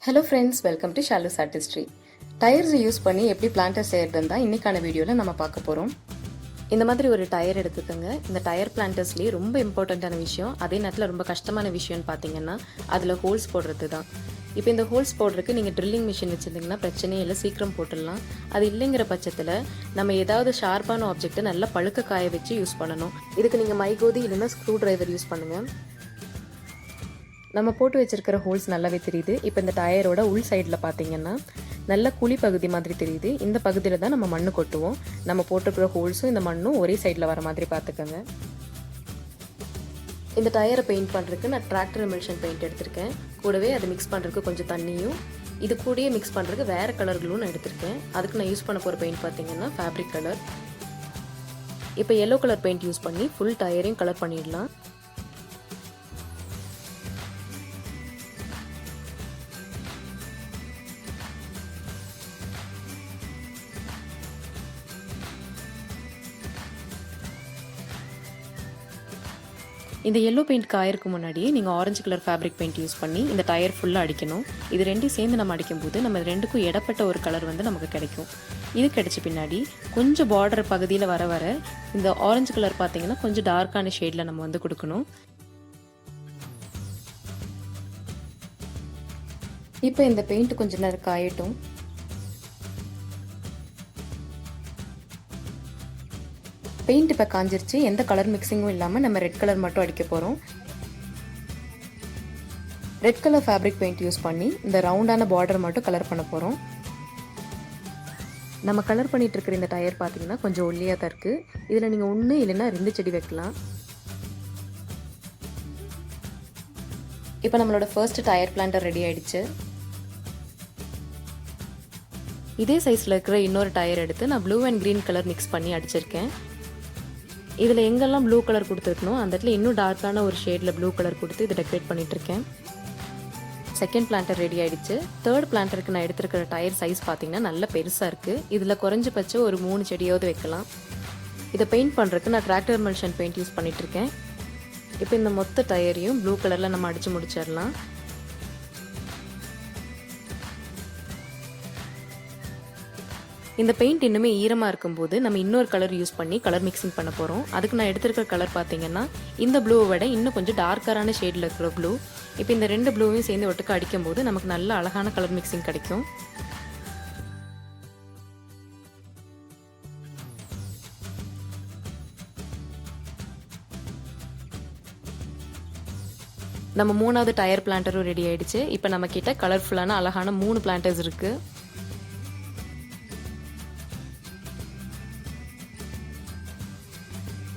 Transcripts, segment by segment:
Hello friends, welcome to Shalu's artistry. Tyres use பண்ணி எப்படி planter செய்யறதுன்னு தான் இன்னைக்கான வீடியோவில் நம்ம பார்க்க போகிறோம். இந்த மாதிரி ஒரு டயர் எடுத்துக்கோங்க. இந்த டயர் பிளான்டர்ஸ்லேயே ரொம்ப இம்பார்ட்டண்ட்டான விஷயம், அதே நேரத்தில் ரொம்ப கஷ்டமான விஷயம்னு பார்த்தீங்கன்னா அதில் ஹோல்ஸ் போடுறது தான். இப்போ இந்த ஹோல்ஸ் போடுறதுக்கு நீங்கள் ட்ரில்லிங் மிஷின் வச்சுருந்தீங்கன்னா பிரச்சனையே இல்லை, சீக்கிரம் போட்டுடலாம். அது இல்லைங்கிற பட்சத்தில் நம்ம ஏதாவது ஷார்ப்பான ஆப்ஜெக்ட்டை நல்லா பழுக்க காய வச்சு யூஸ் பண்ணணும். இதுக்கு நீங்கள் மைகோதி இல்லைன்னா ஸ்க்ரூ டிரைவர் யூஸ் பண்ணுங்கள். நம்ம போட்டு வச்சிருக்கிற ஹோல்ஸ் நல்லாவே தெரியுது. இப்போ இந்த டயரோட உள் சைடில் பார்த்தீங்கன்னா நல்ல குழி பகுதி மாதிரி தெரியுது. இந்த பகுதியில் தான் நம்ம மண்ணு கொட்டுவோம். நம்ம போட்டிருக்கிற ஹோல்ஸும் இந்த மண்ணும் ஒரே சைடில் வர மாதிரி பார்த்துக்கோங்க. இந்த டயரை பெயிண்ட் பண்ணுறதுக்கு நான் டிராக்டர் எமல்ஷன் பெயிண்ட் எடுத்திருக்கேன். கூடவே அதை மிக்ஸ் பண்ணுறதுக்கு கொஞ்சம் தண்ணியும், இது கூடயே மிக்ஸ் பண்ணுறதுக்கு வேறு கலர்களும் நான் எடுத்திருக்கேன். அதுக்கு நான் யூஸ் பண்ண போகிற பெயிண்ட் பார்த்தீங்கன்னா ஃபேப்ரிக் கலர். இப்போ எல்லோ கலர் பெயிண்ட் யூஸ் பண்ணி ஃபுல் டயரையும் கலர் பண்ணிடலாம். இந்த எல்லோ பெயிண்ட் காயறதுக்கு முன்னாடி நீங்கள் orange colour fabric paint use பண்ணி இந்த டயர் ஃபுல்லாக அடிக்கணும். இது ரெண்டும் சேர்ந்து நம்ம அடிக்கும்போது நம்ம ரெண்டுக்கும் இடப்பட்ட ஒரு கலர் வந்து நமக்கு கிடைக்கும். இது கிடைச்ச பின்னாடி கொஞ்சம் பார்டர் பகுதியில் வர வர இந்த ஆரஞ்சு கலர் பார்த்தீங்கன்னா கொஞ்சம் டார்க்கான ஷேடில் நம்ம வந்து கொடுக்கணும். இப்போ இந்த பெயிண்ட் கொஞ்சம் நேரம் காயட்டும். பெயிண்ட் இப்போ காஞ்சிருச்சு. எந்த கலர் மிக்சிங்கும் இல்லாமல் நம்ம ரெட் கலர் மட்டும் அடிக்க போகிறோம். Red colour fabric paint use பண்ணி இந்த ரவுண்டான பார்டர் மட்டும் கலர் பண்ண போகிறோம். நம்ம கலர் பண்ணிட்டு இருக்கிற இந்த டயர் பார்த்தீங்கன்னா கொஞ்சம் ஒல்லியாக தான் இருக்குது. இதில் நீங்கள் 1 இல்லைன்னா 2 செடி வைக்கலாம். இப்போ நம்மளோட ஃபர்ஸ்ட் டயர் பிளான்டர் ரெடி ஆயிடுச்சு. இதே சைஸில் இருக்கிற இன்னொரு டயர் எடுத்து நான் blue and green colour mix பண்ணி அடிச்சிருக்கேன். இதில் எங்கெல்லாம் ப்ளூ கலர் கொடுத்துருக்கணும் அந்த இடத்துல இன்னும் டார்க்கான ஒரு ஷேடில் ப்ளூ கலர் கொடுத்து இதை டெக்கரேட் பண்ணிகிட்ருக்கேன். செகண்ட் பிளான்டர் ரெடி ஆகிடுச்சு. தேர்ட் பிளான்டருக்கு நான் எடுத்துருக்கிற டயர் சைஸ் பார்த்தீங்கன்னா நல்ல பெருசாக இருக்குது. இதில் குறைஞ்சபட்சம் ஒரு 3 செடியாவது வைக்கலாம். இதை பெயிண்ட் பண்ணுறதுக்கு நான் டிராக்டர் எமல்ஷன் பெயிண்ட் யூஸ் பண்ணிகிட்ருக்கேன். இப்போ இந்த மொத்த டயரையும் ப்ளூ கலரில் நம்ம அடித்து முடிச்சிடலாம். இந்த பெயிண்ட் இன்னுமே ஈரமாக இருக்கும்போது நம்ம இன்னொரு கலர் யூஸ் பண்ணி கலர் மிக்சிங் பண்ண போகிறோம். அதுக்கு நான் எடுத்துருக்கிற கலர் பார்த்தீங்கன்னா இந்த ப்ளூவை விட இன்னும் கொஞ்சம் டார்க்கரான ஷேடில் இருக்கிற ப்ளூ. இப்போ இந்த 2 ப்ளூவையும் சேர்ந்து ஒட்டுக்க அடிக்கும் போது நமக்கு நல்ல அழகான கலர் மிக்சிங் கிடைக்கும். நம்ம 3வது டயர் பிளான்டரும் ரெடி ஆயிடுச்சு. இப்போ நம்ம கிட்ட கலர்ஃபுல்லான அழகான 3 பிளான்டர்ஸ் இருக்குது.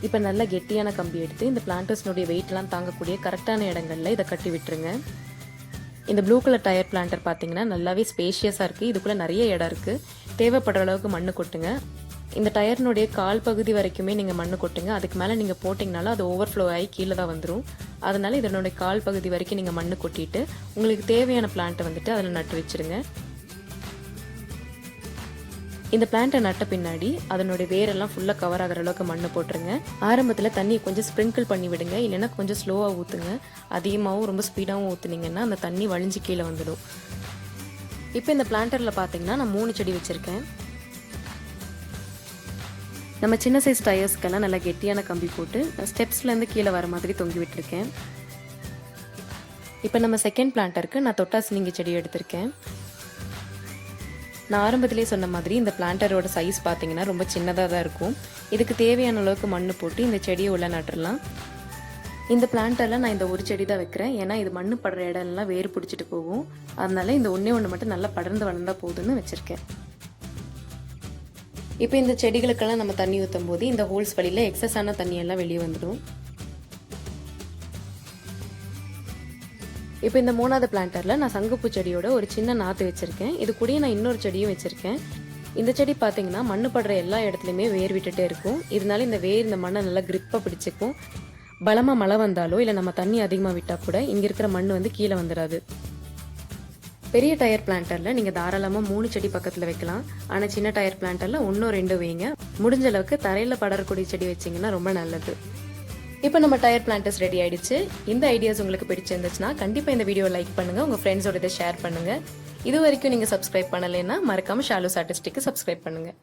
இப்போ நல்ல கெட்டியான கம்பி எடுத்து இந்த பிளான்டர்ஸ்னுடைய வெயிட்லாம் தாங்கக்கூடிய கரெக்டான இடங்களில் இதை கட்டி விட்டுருங்க. இந்த ப்ளூ கலர் டயர் பிளான்டர் பார்த்தீங்கன்னா நல்லாவே ஸ்பேஷியஸாக இருக்குது. இதுக்குள்ளே நிறைய இடம் இருக்குது. தேவைப்படுற அளவுக்கு மண்ணு கொட்டுங்க. இந்த டயர்னுடைய கால் பகுதி வரைக்குமே நீங்கள் மண்ணு கொட்டுங்க. அதுக்கு மேலே நீங்கள் போட்டிங்கனாலும் அது ஓவர்ஃப்ளோ ஆகி கீழே தான் வந்துடும். அதனால் இதனுடைய கால் பகுதி வரைக்கும் நீங்கள் மண்ணு கொட்டிட்டு உங்களுக்கு தேவையான பிளான்ட்டை வந்துட்டு அதில் நட்டு வச்சுருங்க. இந்த பிளான்ட்டை நட்ட பின்னாடி அதனுடைய வேரெல்லாம் ஃபுல்லாக கவர் ஆகிற அளவுக்கு மண்ணு போட்டுருங்க. ஆரம்பத்தில் தண்ணியை கொஞ்சம் ஸ்ப்ரிங்கிள் பண்ணி விடுங்க, இல்லைன்னா கொஞ்சம் ஸ்லோவாக ஊற்றுங்க. அதிகமாகவும் ரொம்ப ஸ்பீடாகவும் ஊற்றுனீங்கன்னா அந்த தண்ணி வழிஞ்சு கீழே வந்துடும். இப்போ இந்த பிளான்டரில் பார்த்தீங்கன்னா நான் 3 செடி வச்சுருக்கேன். நம்ம சின்ன சைஸ் டயர்ஸ்க்கெல்லாம் நல்லா கெட்டியான கம்பி போட்டு ஸ்டெப்ஸ்லேருந்து கீழே வர மாதிரி தொங்கி விட்டுருக்கேன். இப்போ நம்ம செகண்ட் பிளான்டருக்கு நான் தொட்டாசினிங்கி செடி எடுத்திருக்கேன். நான் ஆரம்பத்திலே சொன்ன மாதிரி இந்த பிளான்டரோட சைஸ் பார்த்தீங்கன்னா ரொம்ப சின்னதாக தான் இருக்கும். இதுக்கு தேவையான அளவுக்கு மண்ணு போட்டு இந்த செடியை உள்ள நட்டுடலாம். இந்த பிளான்டரில் நான் இந்த ஒரு செடி தான் வைக்கிறேன். ஏன்னா இது மண்ணு படுற இடம்லாம் வேறு பிடிச்சிட்டு போகும். அதனால இந்த ஒன்று மட்டும் நல்லா படர்ந்து வளர்ந்தா போதுன்னு வச்சுருக்கேன். இப்போ இந்த செடிகளுக்கெல்லாம் நம்ம தண்ணி ஊற்றும் போது இந்த ஹோல்ஸ் வழியில் எக்ஸஸான தண்ணியெல்லாம் வெளியே வந்துடும். இப்போ இந்த 3வது பிளான்டரில் நான் சங்குப்பூ செடியோட ஒரு சின்ன நாற்று வச்சுருக்கேன். இது கூடயே நான் இன்னொரு செடியும் வச்சுருக்கேன். இந்த செடி பார்த்தீங்கன்னா மண்ணு படுற எல்லா இடத்துலையுமே வேர் விட்டுட்டே இருக்கும். இதனால இந்த வேர் இந்த மண்ணை நல்லா கிரிப்பாக பிடிச்சிக்கும். பலமாக மழை வந்தாலோ இல்லை நம்ம தண்ணி அதிகமாக விட்டால் கூட இங்கே இருக்கிற மண் வந்து கீழே வந்துடாது. பெரிய டயர் பிளான்டரில் நீங்கள் தாராளமாக 3 செடி பக்கத்தில் வைக்கலாம். ஆனால் சின்ன டயர் பிளான்டரில் 1 2 வைங்க. முடிஞ்ச அளவுக்கு தரையில் படரக்கூடிய செடி வச்சிங்கன்னா ரொம்ப நல்லது. இப்போ நம்ம டயர் பிளான்டர்ஸ் ரெடி ஆயிடுச்சு. இந்த ஐடியாஸ் உங்களுக்கு பிடிச்சிருந்துச்சுன்னா கண்டிப்பாக இந்த வீடியோ லைக் பண்ணுங்கள், உங்கள் ஃப்ரெண்ட்ஸோட இதை ஷேர் பண்ணுங்கள். இது வரைக்கும் நீங்கள் சப்ஸ்கிரைப் பண்ணலைன்னா மறக்காமல் ஷாலோ சாட்டிஸ்டிக்கு சப்ஸ்கிரைப் பண்ணுங்கள்.